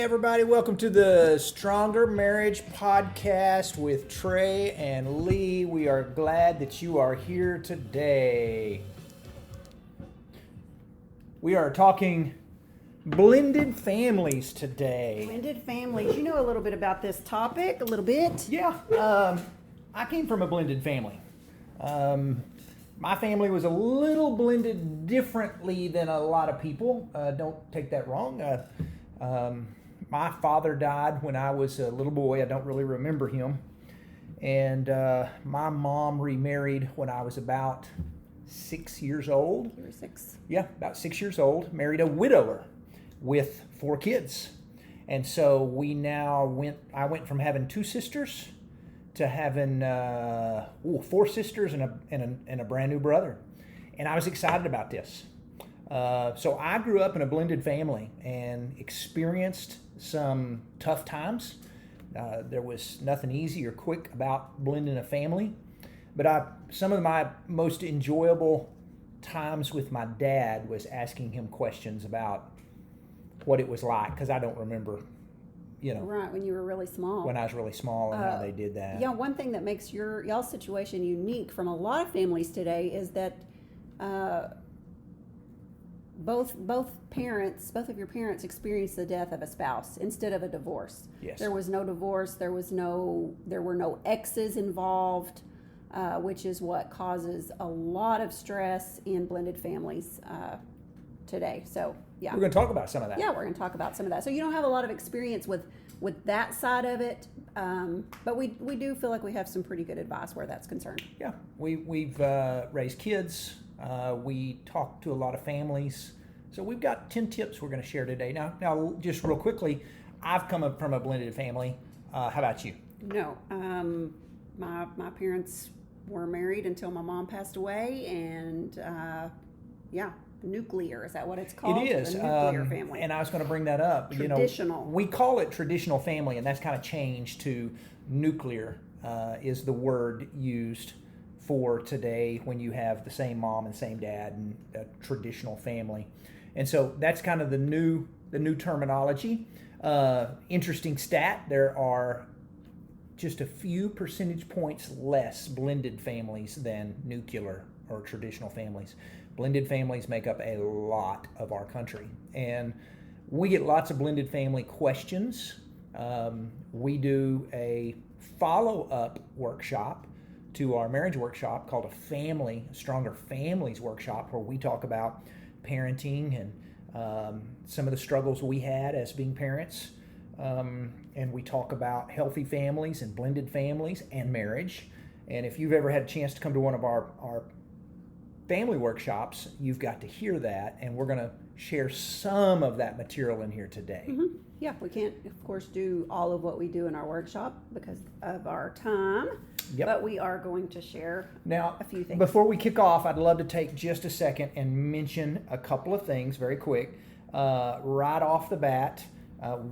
everybody. Welcome to the Stronger Marriage Podcast with Trey and Lee. We are glad that you are here today. We are talking blended families today. Blended families. You know a little bit about this topic, a little bit? Yeah, I came from a blended family. My family was a little blended differently than a lot of people. Don't take that wrong. My father died when I was a little boy. I don't really remember him. And my mom remarried when I was about 6 years old. You were 6. Yeah, about 6 years old. Married a widower with 4 kids. And so I went from having 2 sisters to having 4 sisters and a brand new brother. And I was excited about this. So I grew up in a blended family and experienced some tough times. There was nothing easy or quick about blending a family. But some of my most enjoyable times with my dad was asking him questions about what it was like, because I don't remember, Right, when you were really small. when I was really small and how they did that. Yeah, one thing that makes y'all's situation unique from a lot of families today is that both of your parents experienced the death of a spouse instead of a divorce. Yes. There was no divorce. There were no exes involved, which is what causes a lot of stress in blended families today. So yeah, We're going to talk about some of that. yeah, we're going to talk about some of that. So you don't have a lot of experience with that side of it, but we do feel like we have some pretty good advice where that's concerned. Yeah, we've raised kids. We talk to a lot of families. So we've got 10 tips we're going to share today. Now, just real quickly, I've come up from a blended family. How about you? No, my parents were married until my mom passed away, and nuclear, is that what it's called? It is. A nuclear family. And I was going to bring that up. Traditional. We call it traditional family, and that's kind of changed to nuclear is the word used for today when you have the same mom and same dad and a traditional family. And so that's kind of the new terminology. Interesting stat, there are just a few percentage points less blended families than nuclear or traditional families. Blended families make up a lot of our country. And we get lots of blended family questions. We do a follow-up workshop to our marriage workshop called a Stronger Families workshop, where we talk about parenting and some of the struggles we had as being parents. And we talk about healthy families and blended families and marriage. And if you've ever had a chance to come to one of our family workshops, you've got to hear that, and we're going to share some of that material in here today. Mm-hmm. Yeah, we can't, of course, do all of what we do in our workshop because of our time. Yep. But we are going to share a few things. Before we kick off, I'd love to take just a second and mention a couple of things very quick. Right off the bat,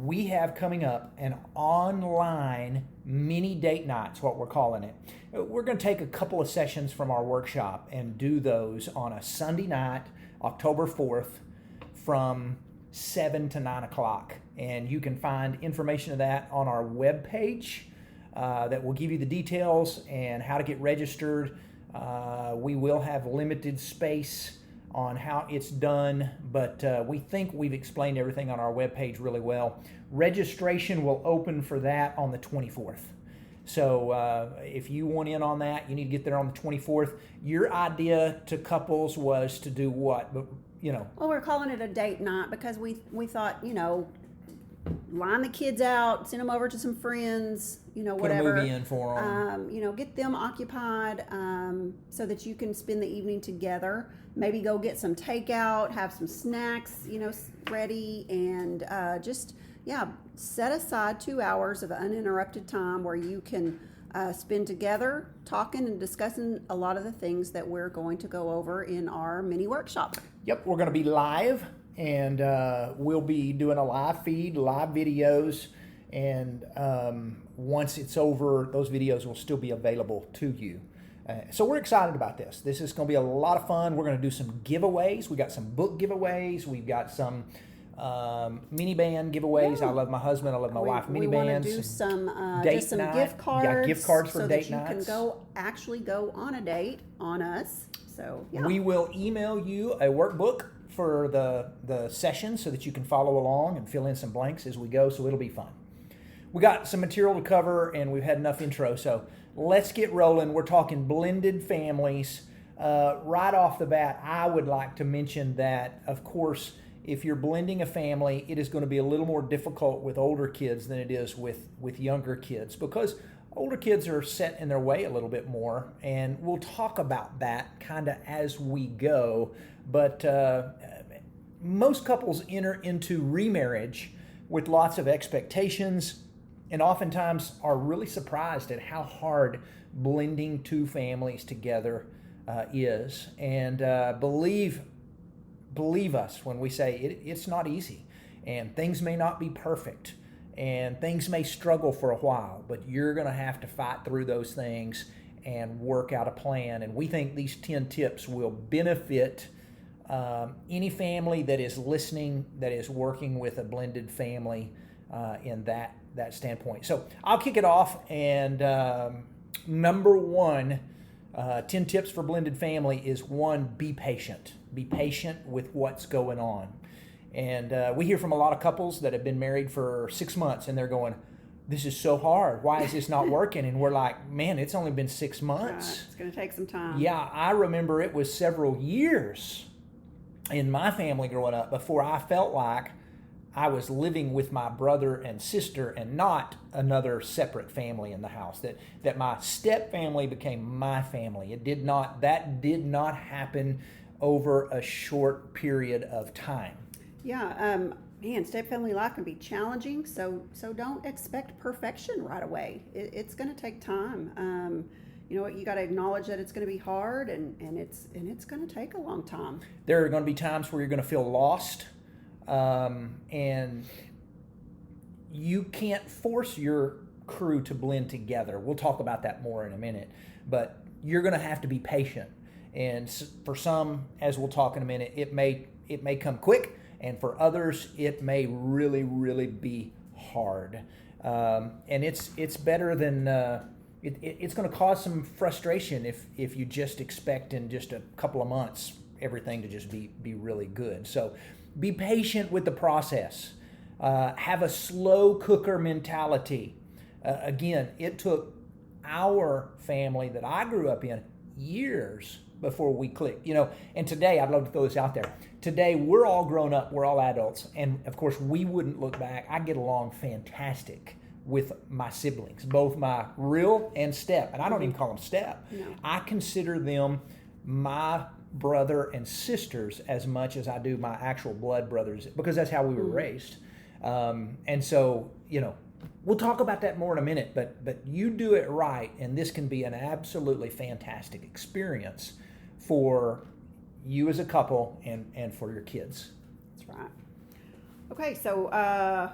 we have coming up an online mini date night's what we're calling it. We're going to take a couple of sessions from our workshop and do those on a Sunday night, October 4th, from 7 to 9 o'clock. And you can find information of that on our webpage that will give you the details and how to get registered. We will have limited space on how it's done, but we think we've explained everything on our webpage really well. Registration will open for that on the 24th. So if you want in on that, you need to get there on the 24th. Your idea to couples was to do what? But Well, we're calling it a date night because we thought, line the kids out, send them over to some friends, whatever. Put a movie in for them. Get them occupied so that you can spend the evening together. Maybe go get some takeout, have some snacks, ready, and set aside 2 hours of uninterrupted time where you can spend together talking and discussing a lot of the things that we're going to go over in our mini workshop. Yep, we're going to be live, and we'll be doing a live feed, live videos, and once it's over, those videos will still be available to you. So we're excited about this. This is going to be a lot of fun. We're going to do some giveaways. We got some book giveaways. We've got some minivan giveaways. Yeah. I love my husband. I love my wife. We want to Minivans. do some date just some night. gift cards. Yeah, gift cards for so date that you nights. can actually go on a date on us. So yeah. We will email you a workbook for the session so that you can follow along and fill in some blanks as we go. So it'll be fun. We got some material to cover and we've had enough intro. So let's get rolling. We're talking blended families. Right off the bat, I would like to mention that, of course, if you're blending a family, it is going to be a little more difficult with older kids than it is with younger kids, because older kids are set in their way a little bit more, and we'll talk about that kind of as we go. But most couples enter into remarriage with lots of expectations and oftentimes are really surprised at how hard blending two families together is. And believe us when we say it's not easy, and things may not be perfect, and things may struggle for a while, but you're going to have to fight through those things and work out a plan. And we think these 10 tips will benefit any family that is listening, that is working with a blended family in that standpoint. So I'll kick it off. And number one, 10 tips for blended family is: one, be patient. Be patient with what's going on. And we hear from a lot of couples that have been married for 6 months and they're going, this is so hard. Why is this not working? And we're like, man, it's only been 6 months. It's going to take some time. Yeah, I remember it was several years in my family growing up before I felt like I was living with my brother and sister and not another separate family in the house. That my step family became my family. That did not happen over a short period of time. Yeah, man, step family life can be challenging. So don't expect perfection right away. It's going to take time. You know what? You got to acknowledge that it's going to be hard, and it's going to take a long time. There are going to be times where you're going to feel lost. And you can't force your crew to blend together. We'll talk about that more in a minute, but you're going to have to be patient. And for some, as we'll talk in a minute, it may come quick, and for others, it may really, really be hard. And it's better than it's going to cause some frustration if you just expect in just a couple of months everything to just be really good. So be patient with the process. Have a slow cooker mentality. Again, it took our family that I grew up in years before we clicked. And today, I'd love to throw this out there. Today, we're all grown up. We're all adults. And, of course, we wouldn't look back. I get along fantastic with my siblings, both my real and step. And I don't even call them step. No. I consider them my brother and sisters as much as I do my actual blood brothers, because that's how we were raised. And so, we'll talk about that more in a minute, but you do it right, and this can be an absolutely fantastic experience for you as a couple and for your kids. That's right. Okay, so are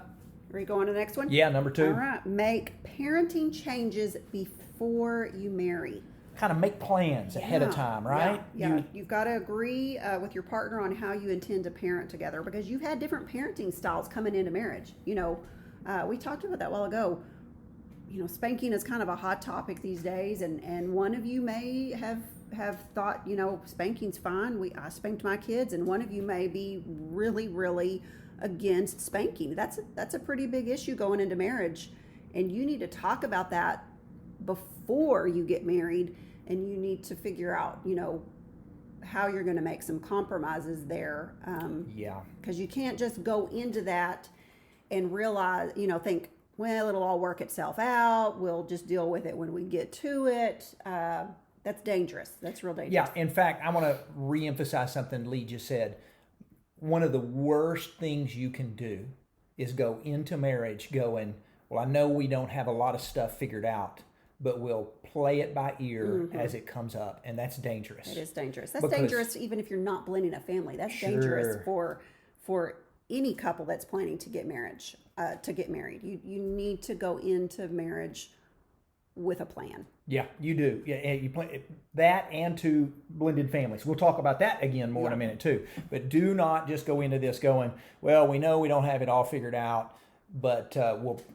we going to the next one? Yeah, number 2. All right. Make parenting changes before you marry. Kind of make plans ahead of time, right? Yeah. You've got to agree with your partner on how you intend to parent together, because you've had different parenting styles coming into marriage. We talked about that a while ago. Spanking is kind of a hot topic these days, and one of you may have thought, spanking's fine. I spanked my kids, and one of you may be really, really against spanking. That's a pretty big issue going into marriage, and you need to talk about that before you get married, and you need to figure out, how you're going to make some compromises there. Because you can't just go into that and realize, think, well, it'll all work itself out. We'll just deal with it when we get to it. That's dangerous. That's real dangerous. Yeah. In fact, I want to reemphasize something Lee just said. One of the worst things you can do is go into marriage going, well, I know we don't have a lot of stuff figured out, but we'll play it by ear as it comes up, and that's dangerous. It is dangerous. That's dangerous even if you're not blending a family. That's dangerous for any couple that's planning to get married. You need to go into marriage with a plan. Yeah, you do. Yeah, and you play that and to blended families. We'll talk about that again more in a minute too. But do not just go into this going, well, we know we don't have it all figured out, but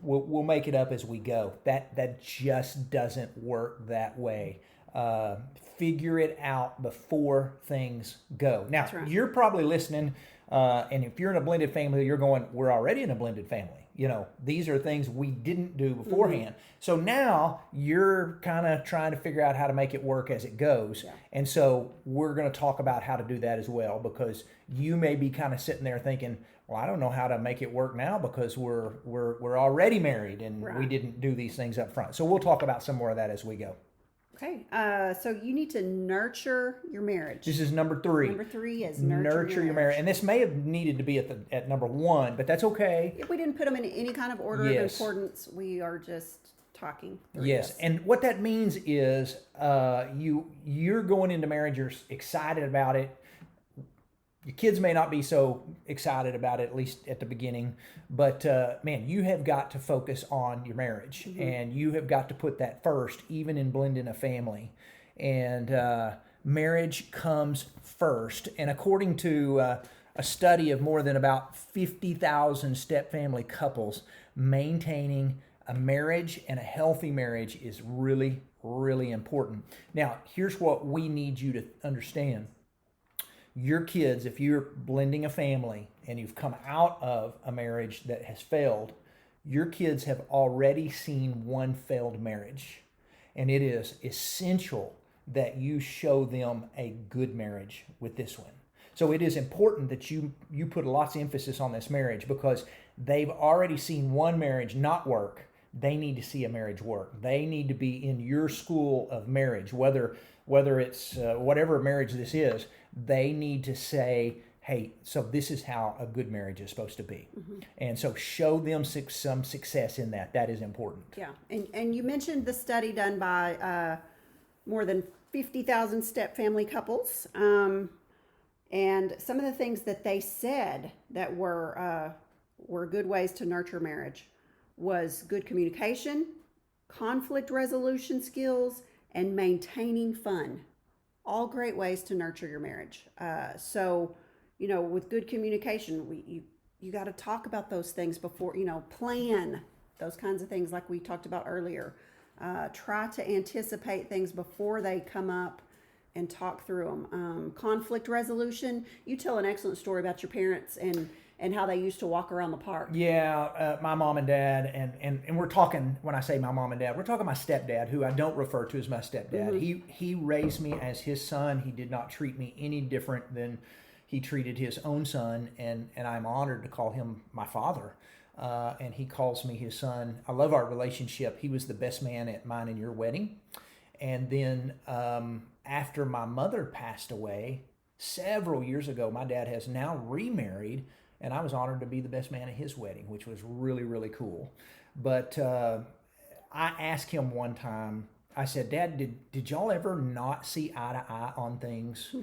we'll make it up as we go. That just doesn't work that way. Figure it out before things go. Now, right. You're probably listening, and if you're in a blended family, you're going, we're already in a blended family. You know, these are things we didn't do beforehand. So now you're kind of trying to figure out how to make it work as it goes. Yeah. And so we're going to talk about how to do that as well, because you may be kind of sitting there thinking, well, I don't know how to make it work now because we're already married and we didn't do these things up front. So we'll talk about some more of that as we go. Okay, so you need to nurture your marriage. This is number 3. Number 3 is nurture your marriage. And this may have needed to be at number 1, but that's okay. If we didn't put them in any kind of order of importance, we are just talking through this. And what that means is you're going into marriage, you're excited about it. Your kids may not be so excited about it, at least at the beginning, but man, you have got to focus on your marriage, and you have got to put that first, even in blending a family. And marriage comes first. And according to a study of more than about 50,000 step-family couples, maintaining a marriage and a healthy marriage is really, really important. Now, here's what we need you to understand. Your kids, if you're blending a family and you've come out of a marriage that has failed, your kids have already seen one failed marriage. And it is essential that you show them a good marriage with this one. So it is important that you put lots of emphasis on this marriage, because they've already seen one marriage not work. They need to see a marriage work. They need to be in your school of marriage, whether it's whatever marriage this is. They need to say, hey, so this is how a good marriage is supposed to be. And so show them some success in that. That is important. Yeah. And you mentioned the study done by more than 50,000 step-family couples. And some of the things that they said that were good ways to nurture marriage was good communication, conflict resolution skills, and maintaining fun. All great ways to nurture your marriage. So, with good communication, you got to talk about those things before, plan those kinds of things like we talked about earlier. Try to anticipate things before they come up and talk through them. Conflict resolution. You tell an excellent story about your parents and how they used to walk around the park. Yeah, my mom and dad, and we're talking, when I say my mom and dad, we're talking my stepdad, who I don't refer to as my stepdad. He raised me as his son. He did not treat me any different than he treated his own son, and I'm honored to call him my father. And he calls me his son. I love our relationship. He was the best man at mine and your wedding. And then after my mother passed away several years ago, my dad has now remarried, and I was honored to be the best man at his wedding, which was really, really cool. But I asked him one time, I said, Dad, did y'all ever not see eye to eye on things?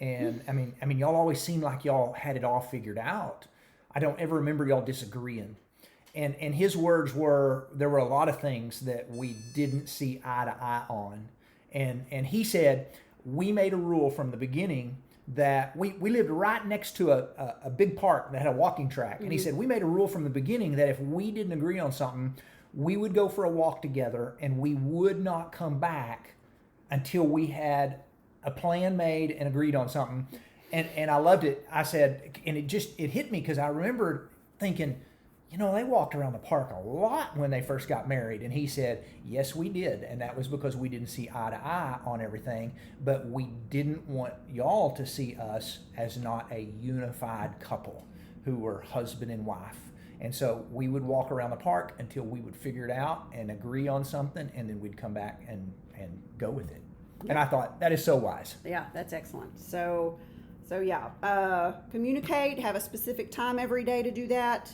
And I mean, y'all always seemed like y'all had it all figured out. I don't ever remember y'all disagreeing. And his words were, there were a lot of things that we didn't see eye to eye on. And he said, we made a rule from the beginning that we lived right next to a big park that had a walking track. And he said, we made a rule from the beginning that if we didn't agree on something, we would go for a walk together and we would not come back until we had a plan made and agreed on something. And I loved it. I said, and it hit me, because I remember thinking, they walked around the park a lot when they first got married. And he said, yes, we did. And that was because we didn't see eye to eye on everything, but we didn't want y'all to see us as not a unified couple who were husband and wife. And so we would walk around the park until we would figure it out and agree on something, and then we'd come back and go with it. Yep. And I thought, that is so wise. Yeah, that's excellent. So communicate, have a specific time every day to do that.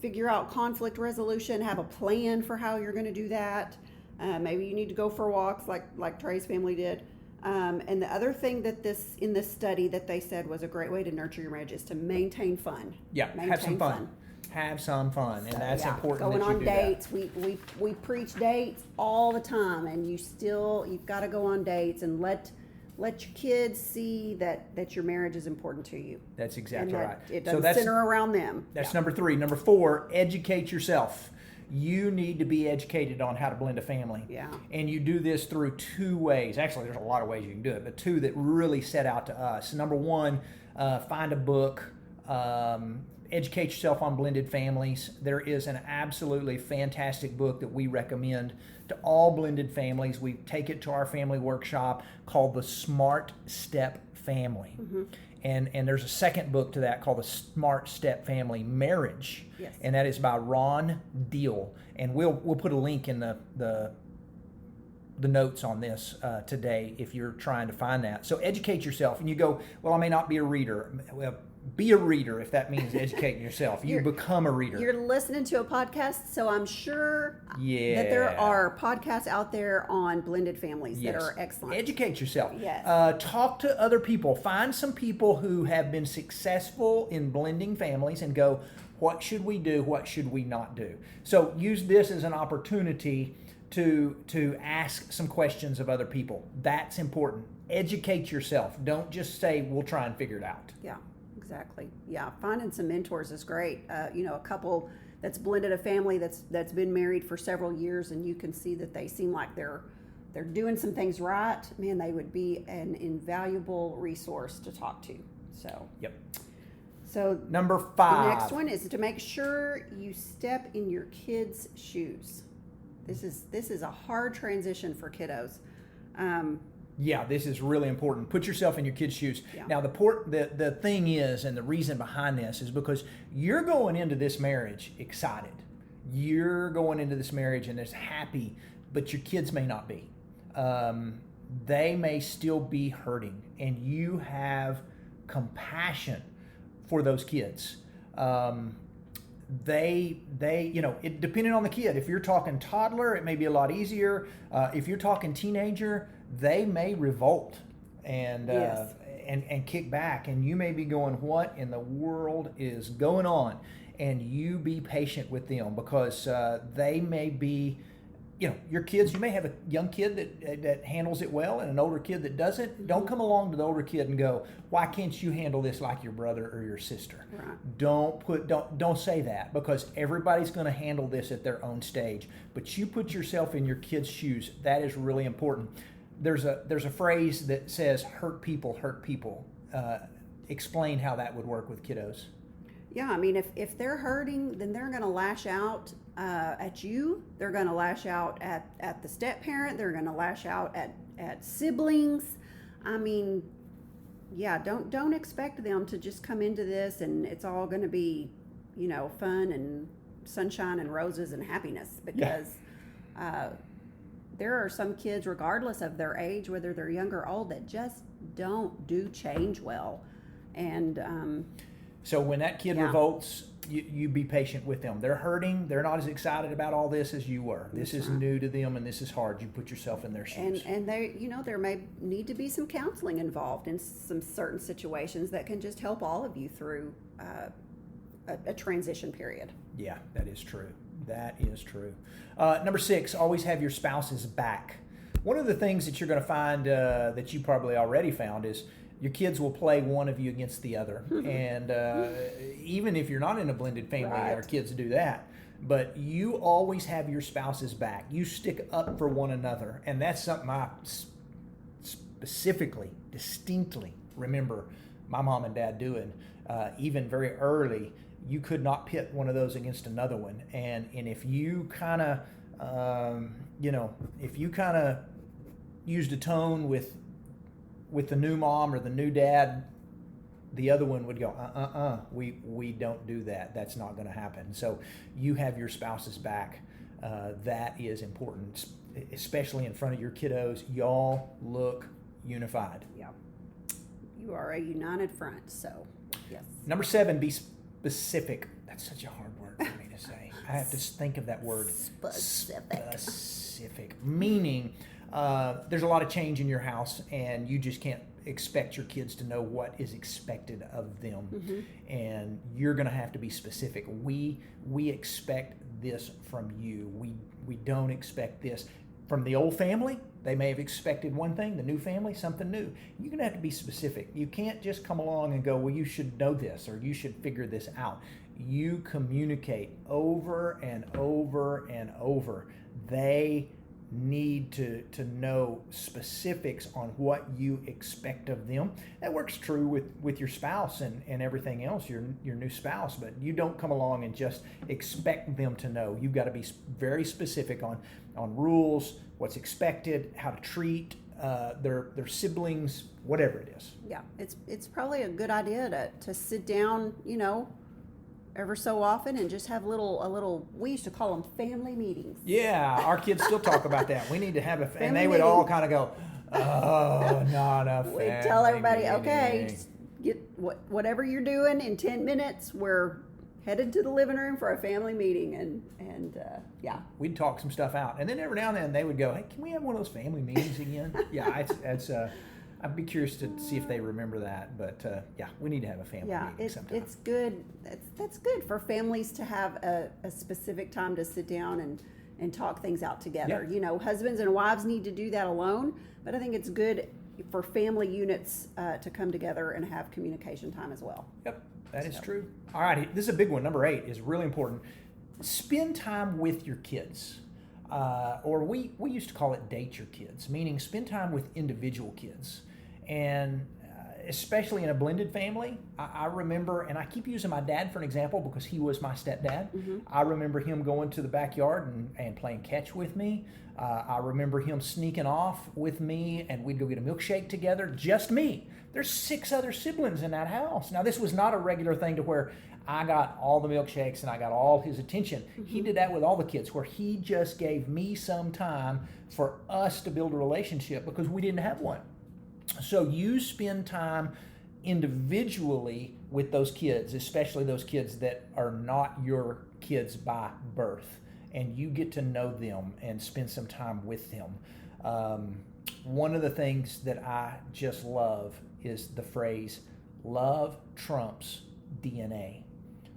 Figure out conflict resolution, have a plan for how you're going to do that. Maybe you need to go for walks like Trey's family did. And the other thing that in this study that they said was a great way to nurture your marriage is to maintain fun. Yeah, have some fun. Have some fun, and that's important. Going that you on do dates, that. we preach dates all the time, and you've got to go on dates and let your kids see that your marriage is important to you. That's exactly and right. It doesn't center around them. That's number 3. Number 4, educate yourself. You need to be educated on how to blend a family. Yeah. And you do this through 2 ways. Actually, there's a lot of ways you can do it, but 2 that really set out to us. Number 1, find a book. Educate yourself on blended families. There is an absolutely fantastic book that we recommend to all blended families. We take it to our family workshop called The Smart Step Family. Mm-hmm. And there's a second book to that called The Smart Step Family Marriage. Yes. And that is by Ron Deal. And we'll put a link in the notes on this today if you're trying to find that. So educate yourself. And you go, well, I may not be a reader. Well, be a reader if that means educating yourself. You become a reader. You're listening to a podcast, so I'm sure that there are podcasts out there on blended families yes. that are excellent. Educate yourself. Yes. Talk to other people. Find some people who have been successful in blending families and go, what should we do? What should we not do? So use this as an opportunity to ask some questions of other people. That's important. Educate yourself. Don't just say, we'll try and figure it out. Yeah. Exactly. Yeah, finding some mentors is great. A couple that's blended a family that's been married for several years, and you can see that they seem like they're doing some things right. Man, they would be an invaluable resource to talk to. So. Yep. So number 5. The next one is to make sure you step in your kids' shoes. This is a hard transition for kiddos. Yeah, this is really important. Put yourself in your kids' shoes. Yeah. Now, the thing is, and the reason behind this is because you're going into this marriage excited. You're going into this marriage and it's happy, but your kids may not be. They may still be hurting, and you have compassion for those kids. They it depending on the kid. If you're talking toddler, it may be a lot easier. If you're talking teenager, they may revolt and yes. and kick back, and you may be going, what in the world is going on? And you be patient with them, because they may be, your kids, you may have a young kid that handles it well and an older kid that doesn't. Mm-hmm. Don't come along to the older kid and go, why can't you handle this like your brother or your sister? Right. Don't say that, because everybody's going to handle this at their own stage. But you put yourself in your kid's shoes. That is really important. There's a phrase that says, hurt people hurt people. Explain how that would work with kiddos. Yeah, I mean, if they're hurting, then they're going to lash out at you. They're going to lash out at the step parent. They're going to lash out at siblings. I mean, yeah, don't expect them to just come into this and it's all going to be, fun and sunshine and roses and happiness, because there are some kids, regardless of their age, whether they're young or old, that just don't do change well. And so when that kid revolts, you be patient with them. They're hurting. They're not as excited about all this as you were. This is new to them, and this is hard. You put yourself in their shoes. And they, there may need to be some counseling involved in some certain situations that can just help all of you through a transition period. Yeah, that is true. That is true. Number 6, always have your spouse's back. One of the things that you're going to find that you probably already found is your kids will play one of you against the other. And even if you're not in a blended family, right. Our kids do that. But you always have your spouse's back. You stick up for one another. And that's something I specifically, distinctly remember my mom and dad doing. Even very early, you could not pit one of those against another one. And if you kind of, used a tone with the new mom or the new dad, the other one would go, we don't do that. That's not going to happen. So you have your spouse's back. That is important, especially in front of your kiddos. Y'all look unified. Yeah. You are a united front, so yes. Number 7, be specific. That's such a hard word for me to to say. I have to think of that word. Specific. Meaning, there's a lot of change in your house, and you just can't expect your kids to know what is expected of them. Mm-hmm. And you're going to have to be specific. We expect this from you. We don't expect this from the old family. They may have expected one thing, the new family, something new. You're going to have to be specific. You can't just come along and go, well, you should know this, or you should figure this out. You communicate over and over and over. They need to know specifics on what you expect of them. That works true with your spouse and everything else, your new spouse, but you don't come along and just expect them to know. You've got to be very specific on rules, what's expected, how to treat their siblings, whatever it is. Yeah, it's probably a good idea to sit down, ever so often and just have a little, we used to call them family meetings. Yeah, our kids still talk about that. We need to have and they would meeting. all kind of go, oh, not a family We tell everybody, meeting. okay, just get whatever you're doing in 10 minutes, we're headed to the living room for a family meeting, and yeah. We'd talk some stuff out, and then every now and then they would go, hey, can we have one of those family meetings again? Yeah, it's I'd be curious to see if they remember that, but yeah, we need to have a family meeting sometime. It's good. That's good for families to have a specific time to sit down and talk things out together. Yeah. Husbands and wives need to do that alone, but I think it's good for family units to come together and have communication time as well. Yep, that is true. All right, this is a big one. Number 8 is really important. Spend time with your kids. Or we used to call it date your kids, meaning spend time with individual kids. And especially in a blended family, I remember, and I keep using my dad for an example because he was my stepdad. Mm-hmm. I remember him going to the backyard and playing catch with me. I remember him sneaking off with me, and we'd go get a milkshake together, just me. There's 6 other siblings in that house. Now, this was not a regular thing to where I got all the milkshakes and I got all his attention. Mm-hmm. He did that with all the kids, where he just gave me some time for us to build a relationship because we didn't have one. So you spend time individually with those kids, especially those kids that are not your kids by birth, and you get to know them and spend some time with them. One of the things that I just love is the phrase, love trumps DNA.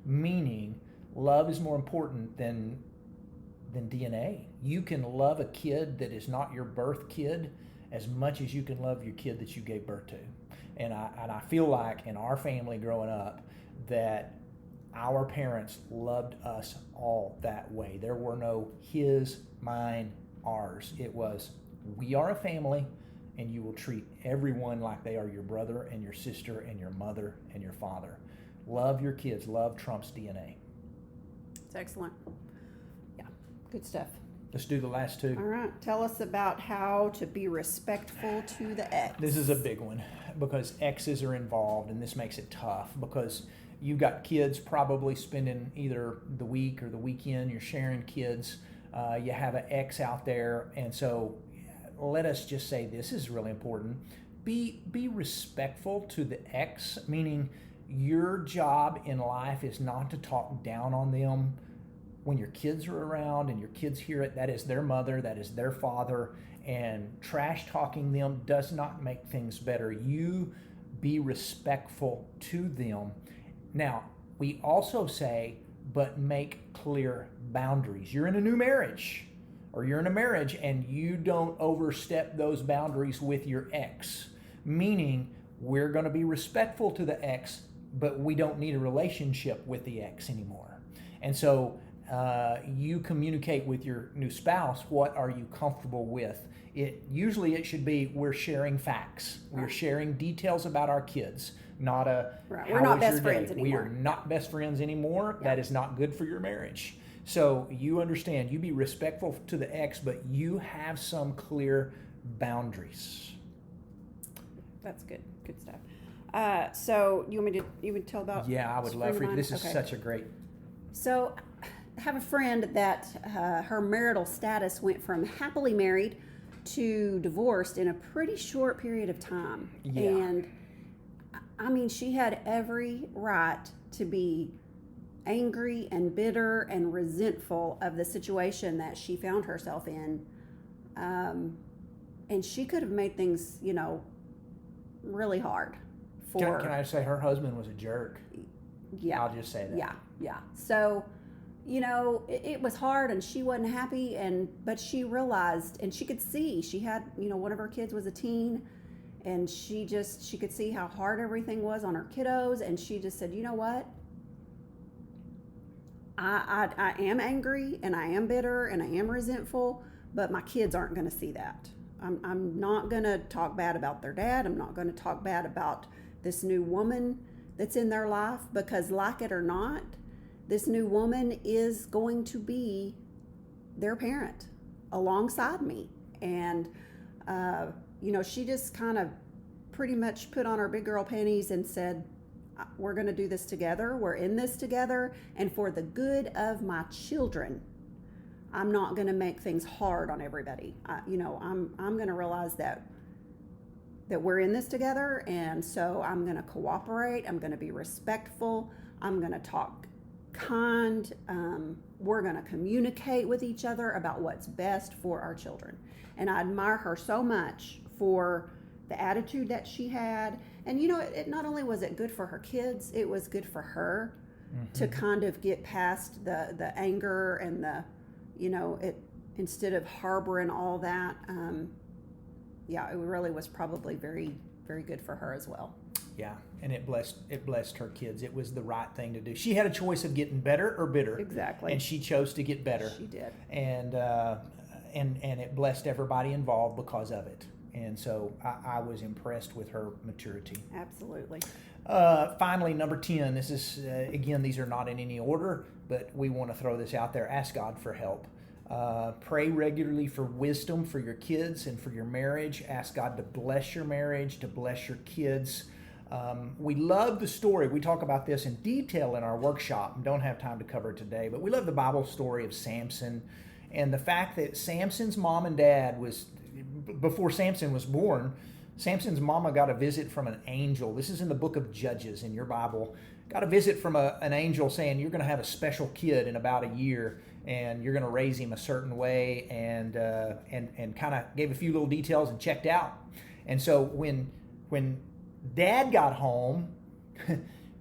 Meaning, love is more important than DNA. You can love a kid that is not your birth kid as much as you can love your kid that you gave birth to. And I feel like in our family growing up that our parents loved us all that way. There were no his, mine, ours. It was, we are a family, and you will treat everyone like they are your brother and your sister and your mother and your father. Love your kids. Love trumps DNA. It's excellent. Yeah, good stuff. Let's do the last 2. All right. Tell us about how to be respectful to the ex. This is a big one because exes are involved, and this makes it tough because you've got kids probably spending either the week or the weekend. You're sharing kids. You have an ex out there, and so let us just say this is really important. Be respectful to the ex, meaning your job in life is not to talk down on them. When your kids are around and your kids hear it, that is their mother, that is their father, and trash talking them does not make things better. You be respectful to them. Now, we also say, but make clear boundaries. You're in a new marriage, or you're in a marriage, and you don't overstep those boundaries with your ex. Meaning, we're going to be respectful to the ex, but we don't need a relationship with the ex anymore. And so you communicate with your new spouse, what are you comfortable with? Usually it should be, we're sharing facts. We're sharing details about our kids, not we're not best friends anymore. We are not best friends anymore. Yeah. That is not good for your marriage. So you understand, you be respectful to the ex, but you have some clear boundaries. That's good. Good stuff. So you would tell about? Yeah, I would love for you. This is such a great. So I have a friend that her marital status went from happily married to divorced in a pretty short period of time. Yeah. And I mean, she had every right to be angry and bitter and resentful of the situation that she found herself in. And she could have made things, really hard for. Can I say her husband was a jerk? Yeah. I'll just say that. Yeah. So, it was hard and she wasn't happy, but she realized, and she could see, she had, one of her kids was a teen, and she could see how hard everything was on her kiddos, and she just said, you know what? I am angry and I am bitter and I am resentful, but my kids aren't going to see that. I'm not going to talk bad about their dad. I'm not going to talk bad about this new woman that's in their life, because like it or not, this new woman is going to be their parent alongside me. And, she just kind of pretty much put on her big girl panties and said, we're going to do this together. We're in this together. And for the good of my children, I'm not going to make things hard on everybody. I'm going to realize that we're in this together. And so I'm going to cooperate. I'm going to be respectful. I'm going to talk kind. We're going to communicate with each other about what's best for our children. And I admire her so much for the attitude that she had. And, it not only was it good for her kids, it was good for her to kind of get past the anger and instead of harboring all that. It really was probably very, very good for her as well. Yeah, and it blessed her kids. It was the right thing to do. She had a choice of getting better or bitter. Exactly. And she chose to get better. She did. And it blessed everybody involved because of it. And so I was impressed with her maturity. Absolutely. Finally, number 10. This is, again, these are not in any order, but we want to throw this out there. Ask God for help. Pray regularly for wisdom for your kids and for your marriage. Ask God to bless your marriage, to bless your kids. We love the story. We talk about this in detail in our workshop and don't have time to cover it today, but we love the Bible story of Samson and the fact that Samson's mom and dad before Samson was born, Samson's mama got a visit from an angel. This is in the book of Judges in your Bible. Got a visit from an angel saying, you're going to have a special kid in about a year, and you're going to raise him a certain way, and kind of gave a few little details and checked out. And so when Dad got home,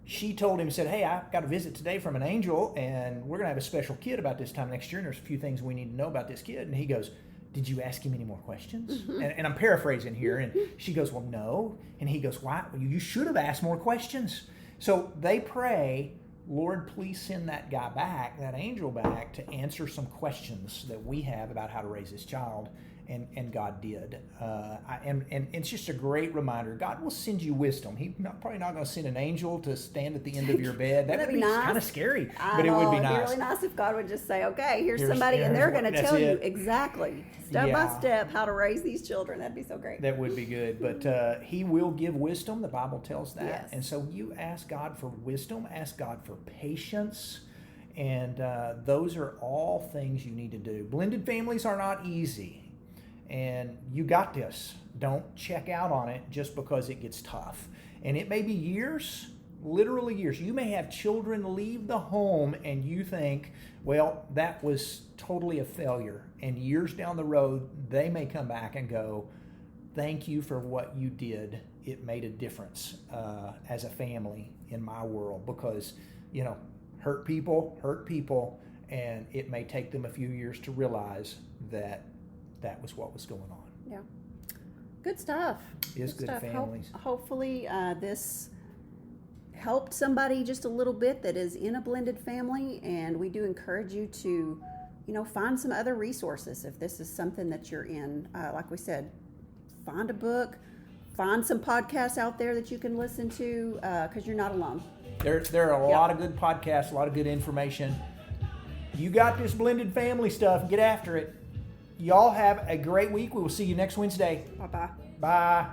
she told him, said, hey, I got a visit today from an angel, and we're going to have a special kid about this time next year, and there's a few things we need to know about this kid. And he goes, did you ask him any more questions? And I'm paraphrasing here. And she goes, well, no. And he goes, why? Well, you should have asked more questions. So they pray, Lord, please send that guy back, that angel back, to answer some questions that we have about how to raise this child. And God did. And it's just a great reminder. God will send you wisdom. He's probably not going to send an angel to stand at the end of your bed. That would be nice. kind of scary, but it would be nice. It'd be really nice if God would just say, okay, here's somebody, and they're going to tell you exactly, step by step, how to raise these children. That'd be so great. That would be good. But He will give wisdom. The Bible tells that. Yes. And so you ask God for wisdom, ask God for patience, and those are all things you need to do. Blended families are not easy. And you got this. Don't check out on it just because it gets tough. And it may be years, literally years. You may have children leave the home and you think, well, that was totally a failure. And years down the road, they may come back and go, thank you for what you did. It made a difference as a family in my world, because, hurt people, and it may take them a few years to realize that was what was going on. Yeah. Good stuff. Is good stuff. families. Hopefully this helped somebody just a little bit that is in a blended family, and we do encourage you to, find some other resources if this is something that you're in. Like we said, find a book, find some podcasts out there that you can listen to, because you're not alone. There are a lot of good podcasts, a lot of good information. You got this blended family stuff. Get after it. Y'all have a great week. We will see you next Wednesday. Bye-bye. Bye.